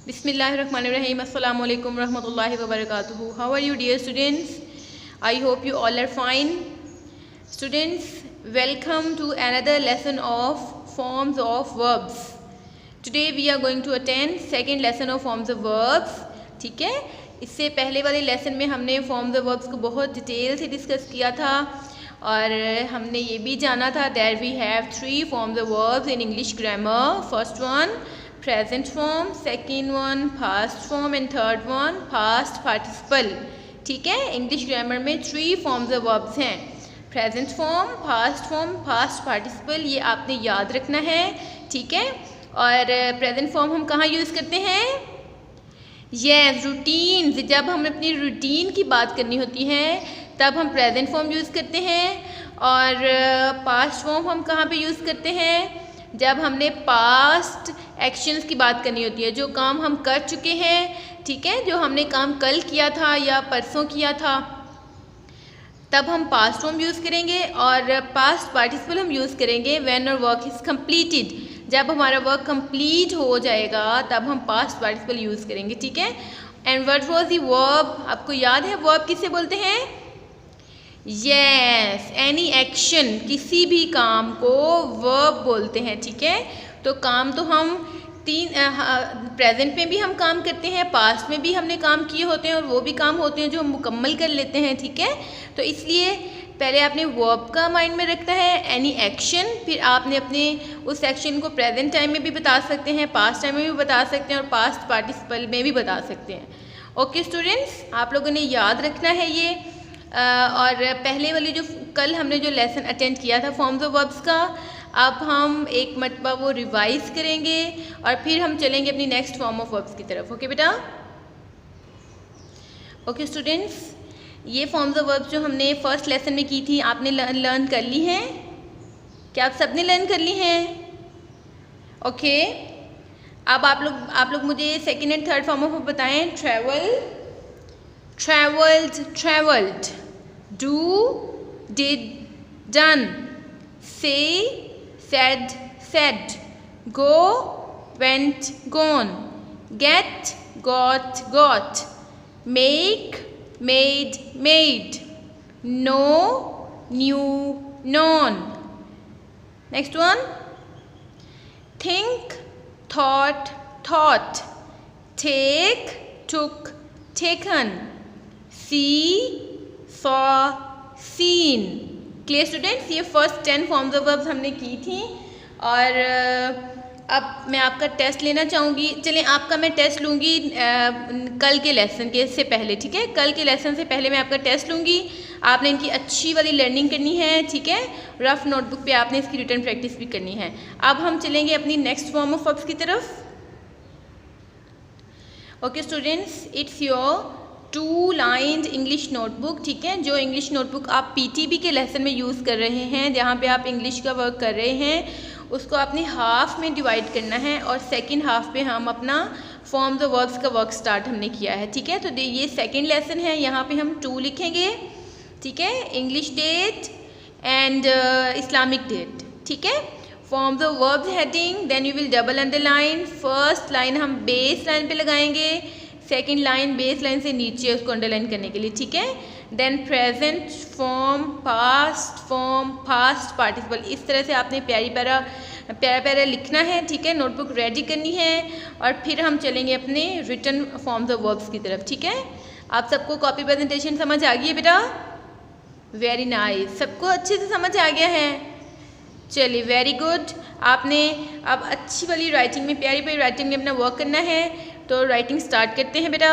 Bismillahirrahmanirrahim. Assalamu alaikum warahmatullahi wabarakatuh. How are you, dear students? I hope you all are fine. Students, welcome to another lesson of forms of verbs. Today we are going to attend second lesson of forms of verbs. ठीक है, इससे पहले वाले lesson में हमने forms of verbs को बहुत detail से डिस्कस किया था और हमने ये भी जाना था that we have three forms of verbs in English grammar. First one present form, second one past form and third one past participle. ठीक है, इंग्लिश ग्रामर में थ्री फॉर्म्स ऑफ वर्ब्स हैं, प्रेजेंट फॉर्म, पास्ट पार्टिसिपल, ये आपने याद रखना है. ठीक है, और प्रेजेंट फॉर्म हम कहाँ यूज़ करते हैं? Yes, routine. जब हम अपनी रूटीन की बात करनी होती है तब हम प्रेजेंट फॉर्म यूज़ करते हैं. और पास्ट फॉर्म हम कहाँ पे यूज़ करते हैं? जब हमने पास्ट एक्शंस की बात करनी होती है, जो काम हम कर चुके हैं. ठीक है, जो हमने काम कल किया था या परसों किया था, तब हम पास्ट फॉर्म यूज़ करेंगे. और पास्ट पार्टिसिपल हम यूज़ करेंगे when our work is completed. जब हमारा वर्क कंप्लीट हो जाएगा तब हम पास्ट पार्टिसिपल यूज़ करेंगे. ठीक है, and what was the verb? आपको याद है वर्ब किसे बोलते हैं? यस, एनी एक्शन, किसी भी काम को वर्ब बोलते हैं. ठीक है, तो काम तो हम तीन प्रेजेंट में भी हम काम करते हैं, पास्ट में भी हमने काम किए होते हैं और वो भी काम होते हैं जो हम मुकम्मल कर लेते हैं. ठीक है, तो इसलिए पहले आपने वर्ब का माइंड में रखना है, एनी एक्शन, फिर आपने अपने उस एक्शन को प्रेजेंट टाइम में भी बता सकते हैं, पास्ट टाइम में भी बता सकते हैं और पास्ट पार्टिसिपल में भी बता सकते हैं. ओके स्टूडेंट्स, आप लोगों ने याद रखना है ये. और पहले वाली जो कल हमने जो लेसन अटेंड किया था फॉर्म्स ऑफ वर्ब्स का, अब हम एक मरतबा वो रिवाइज करेंगे और फिर हम चलेंगे अपनी नेक्स्ट फॉर्म ऑफ वर्ब्स की तरफ. ओके बेटा? ओके स्टूडेंट्स, ये फॉर्म्स ऑफ वर्ब्स जो हमने फर्स्ट लेसन में की थी आपने लर्न कर ली हैं? क्या आप सबने लर्न कर ली हैं? ओके, अब आप लोग मुझे second and third form of बताएं. Travel, travelled, travelled. Do, did, done. Say, said, said. Go, went, gone. Get, got, got. Make, made, made. Know, knew, known. Next one. Think, thought, thought. Take, took, taken. See, saw, seen. Clear students, ये first 10 forms of verbs हमने की थी. और अब मैं आपका test लेना चाहूँगी. चलें, आपका मैं टेस्ट लूँगी कल के लेसन के से पहले. ठीक है, कल के लेसन से पहले मैं आपका टेस्ट लूँगी. आपने इनकी अच्छी वाली लर्निंग करनी है. ठीक है, रफ नोटबुक पे आपने इसकी रिटर्न प्रैक्टिस भी करनी है. अब हम चलेंगे अपनी नेक्स्ट फॉर्म ऑफ वर्ब्स की तरफ. Okay students, it's your 2 lined English notebook. ठीक है, जो इंग्लिश नोटबुक आप पीटीबी के लेसन में यूज़ कर रहे हैं, जहाँ पे आप इंग्लिश का वर्क कर रहे हैं, उसको आपने हाफ में डिवाइड करना है और सेकंड हाफ पे हम अपना फॉर्म्स ऑफ वर्ब्स का वर्क स्टार्ट हमने किया है. ठीक है, तो ये सेकंड लेसन है, यहाँ पे हम 2 लिखेंगे. ठीक है, English date and Islamic date. ठीक है, forms of verbs heading, then you will double underline. First line हम बेस लाइन पे लगाएंगे, सेकेंड लाइन बेस लाइन से नीचे उसको अंडरलाइन करने के लिए. ठीक है, then present form, past participle. इस तरह से आपने प्यारा लिखना है. ठीक है, नोटबुक रेडी करनी है और फिर हम चलेंगे अपने रिटन फॉर्म्स ऑफ वर्ब्स की तरफ. ठीक है, आप सबको कॉपी प्रेजेंटेशन समझ आ गई है बेटा? वेरी नाइस, सबको अच्छे से समझ आ गया है. चलिए, वेरी गुड. आपने अब अच्छी वाली राइटिंग में, प्यारी राइटिंग में अपना वर्क करना है. तो राइटिंग स्टार्ट करते हैं बेटा.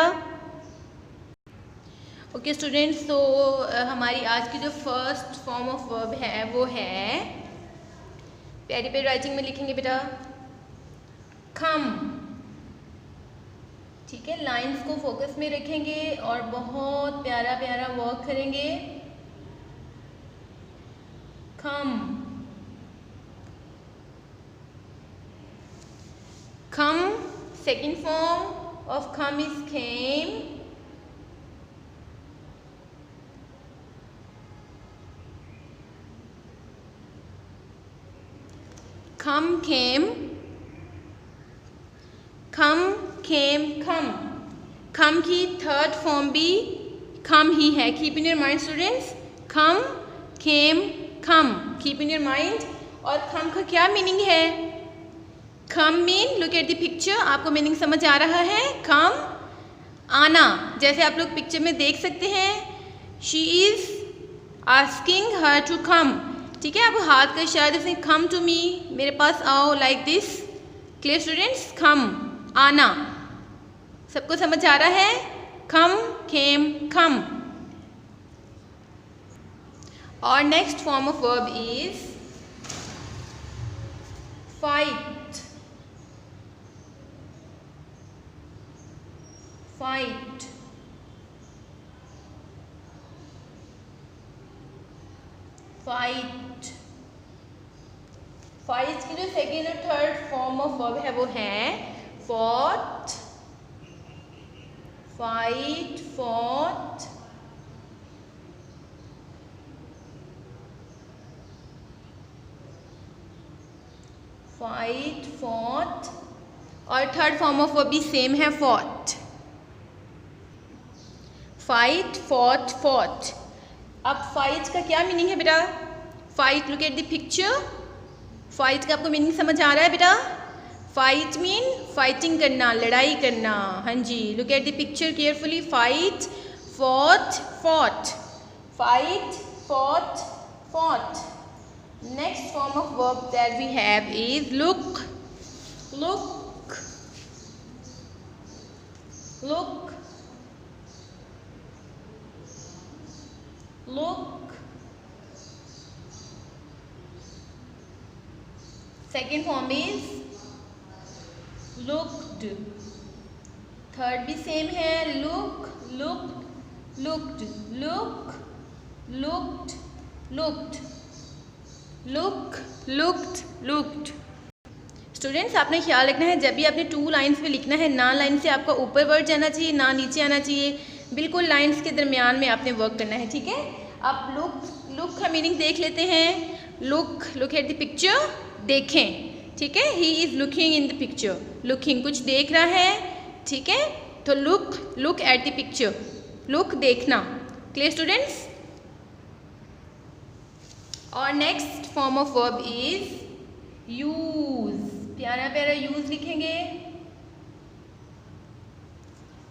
ओके स्टूडेंट्स, तो हमारी आज की जो फर्स्ट फॉर्म ऑफ वर्ब है वो है, प्यारी राइटिंग में लिखेंगे बेटा, कम. ठीक है, लाइंस को फोकस में रखेंगे और बहुत प्यारा वर्क करेंगे. कम, कम. Second form of come is came. Come, came. Come, came, come. Come की थर्ड फॉर्म भी come ही है. Keep in your mind students. Come, came, come. Keep in your mind. और come का क्या मीनिंग है? Come mean, look at the picture. आपको meaning समझ आ रहा है? Come, आना. जैसे आप लोग पिक्चर में देख सकते हैं, she is asking her to come. ठीक है, आप हाथ का इशारा जैसे come to me, मेरे पास आओ, like this. Clear students? Come, आना. सबको समझ आ रहा है? Come, came, come. Our next form of verb is fight. Fight. Fight. Fight की जो सेकेंड और थर्ड फॉर्म ऑफ वर्ब है वो है fought, fight, fought, fight, fought. और थर्ड फॉर्म ऑफ वर्ब भी सेम है fought. Fight, fought, fought. अब fight का क्या मीनिंग है बेटा? Fight, look at the picture. Fight का आपको मीनिंग समझ आ रहा है बेटा? Fight mean fighting करना, लड़ाई करना. हाँ जी, look at the picture carefully. Fight, fought, fought. Fight, fought, fought. Next form of verb that we have is look. Look. Look. Look. Second form is looked. Third भी same है. Look, looked, looked, look, looked, looked, look, looked, looked. Students, आपने ख्याल रखना है जब भी आपने two lines पे लिखना है, ना लाइन से आपका ऊपर वर्ड जाना चाहिए, ना नीचे आना चाहिए. बिल्कुल लाइन्स के दरमियान में आपने वर्क करना है. ठीक है, आप लुक का मीनिंग देख लेते हैं. लुक एट द पिक्चर, देखें. ठीक है, he is looking in the picture. Looking, कुछ देख रहा है. ठीक है, तो look at the picture. Look, देखना. Clear students? और next form of verb is use. प्यारा प्यारा यूज लिखेंगे.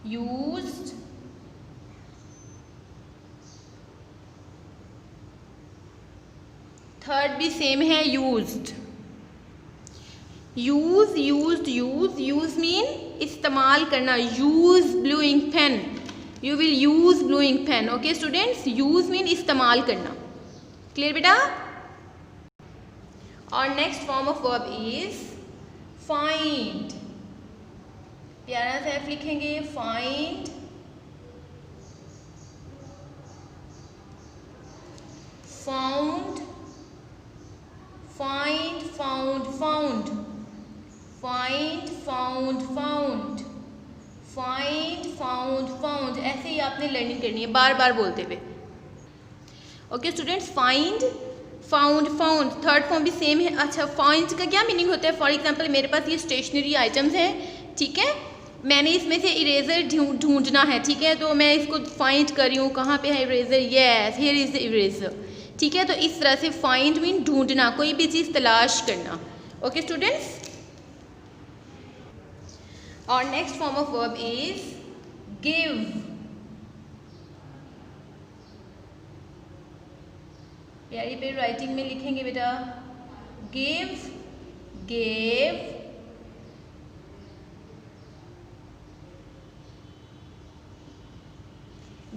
यूज्ड, थर्ड भी सेम है. Used. Use, used, use mean इस्तेमाल करना. Use blue ink pen. You will use blue ink pen. Okay students, use mean इस्तेमाल करना. क्लियर बेटा? और next form of verb is find. प्यारा सा एफ लिखेंगे. Find, found, find, found, found, find, found, found, find, found, found. ऐसे ही आपने learning करनी है बार बार बोलते हुए. Okay students, find, found, found. Third form भी सेम है. अच्छा, फाइंड का क्या मीनिंग होता है? फॉर एग्जांपल मेरे पास ये स्टेशनरी आइटम्स हैं. ठीक है, मैंने इसमें से इरेज़र ढूंढना है. ठीक है, तो मैं इसको फाइंड कर रही हूँ. कहाँ पे है eraser? Yes, here is the eraser. ठीक है, तो इस तरह से फाइंड मीन ढूंढना, कोई भी चीज़ तलाश करना. Okay students? और next form of verb is give. प्यारी पे राइटिंग में लिखेंगे बेटा. Give, gave,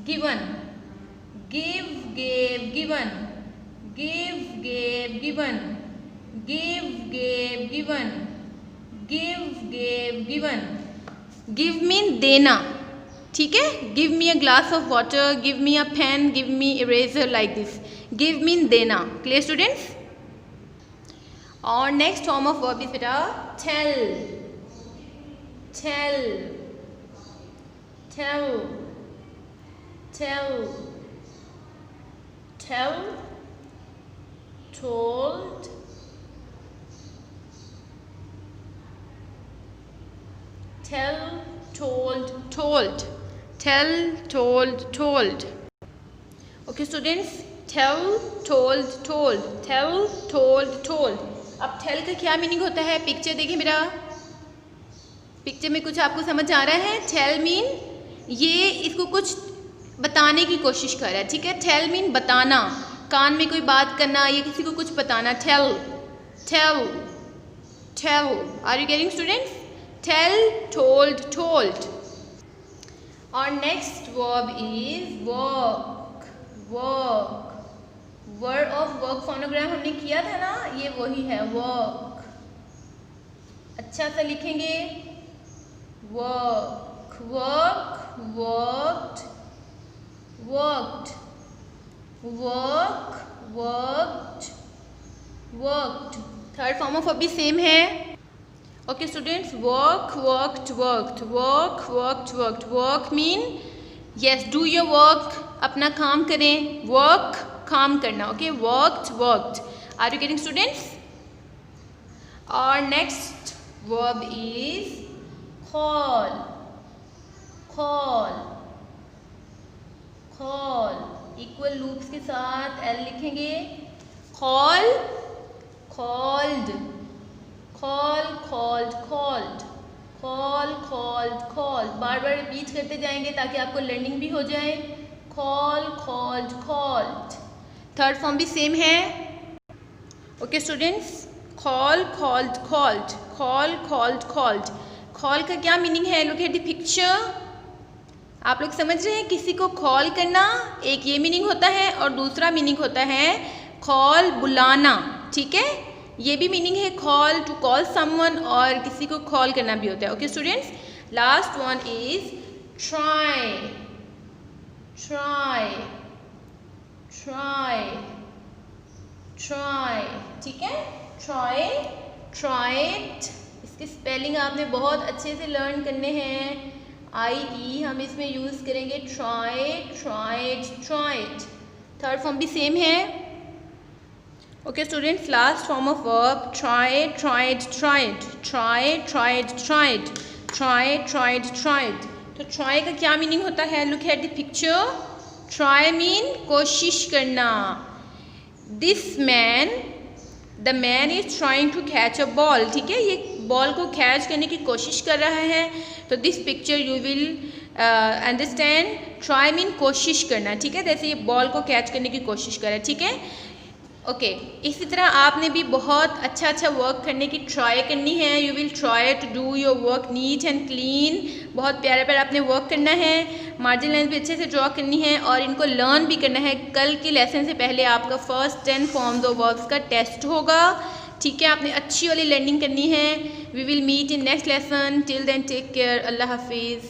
given. Give, gave, given. Give, gave, given. Give, gave, given. Give, gave, given. Give mean देना. ठीक है, give me a glass of water, give me a pen, give me eraser, like this. Give mean देना. Clear students? और next form of verb is बेटा tell. Tell, tell, tell, tell, told, tell, told, told, tell, told, told. Okay students, tell, told, told, tell, told, told. अब tell का क्या meaning होता है? Picture देखिए मेरा, पिक्चर में कुछ आपको समझ आ रहा है? tell मीन ये इसको कुछ बताने की कोशिश कर रहा है, ठीक है? tell मीन बताना, कान में कोई बात करना या किसी को कुछ बताना. tell, tell, tell. Are you getting students? Tell, told, told. Our next verb is work. Work. Word of work phonogram हमने किया था ना, ये वही है work. अच्छा सा लिखेंगे work, work, worked, worked, work, worked, worked. Third form of अभी सेम है. Okay students, work, worked, worked, work, worked, worked. Work mean yes, do your work, अपना काम करें. वर्क, काम करना. Okay, worked, worked. Are you getting students? और next verb is call. Call, call. Equal loops के साथ L लिखेंगे. Call, called, call, called, called, call, called, called. बार बार रिपीट करते जाएंगे ताकि आपको लर्निंग भी हो जाए. call, called, called. Third form भी सेम है. Okay students, call, called, called, call, called, called. call का क्या मीनिंग है? Look at the picture. आप लोग समझ रहे हैं? किसी को कॉल करना एक ये मीनिंग होता है और दूसरा मीनिंग होता है कॉल, बुलाना. ठीक है, ये भी मीनिंग है कॉल, टू कॉल समवन, और किसी को कॉल करना भी होता है. Okay students, last one is try. Try, try, try. ठीक है, ट्राई, ट्राइड. इसके स्पेलिंग आपने बहुत अच्छे से लर्न करने हैं. IE हम इसमें यूज़ करेंगे. Tried, tried, tried. Third form भी सेम है. Okay students, last form of verb try, tried, tried, try, tried, tried, try, tried, tried. तो try का क्या मीनिंग होता है? Look at the picture. Try mean कोशिश करना. This man, the man is trying to catch a ball. ठीक है, ये बॉल को कैच करने की कोशिश कर रहा है. तो this picture you will understand. Try mean कोशिश करना. ठीक है, जैसे ये बॉल को कैच करने की कोशिश कर रहा है. ठीक है, ओके. इसी तरह आपने भी बहुत अच्छा अच्छा वर्क करने की ट्राई करनी है. You will try to do your work neat and clean. बहुत प्यारा प्यारा आपने वर्क करना है. मार्जिन लाइन भी अच्छे से ड्रॉ करनी है और इनको लर्न भी करना है. कल के लेसन से पहले आपका फर्स्ट 10 फॉर्म्स ऑफ वर्ब्स का टेस्ट होगा. ठीक है, आपने अच्छी वाली लर्निंग करनी है. We will meet in next lesson. Till then take care. अल्लाह हाफिज़.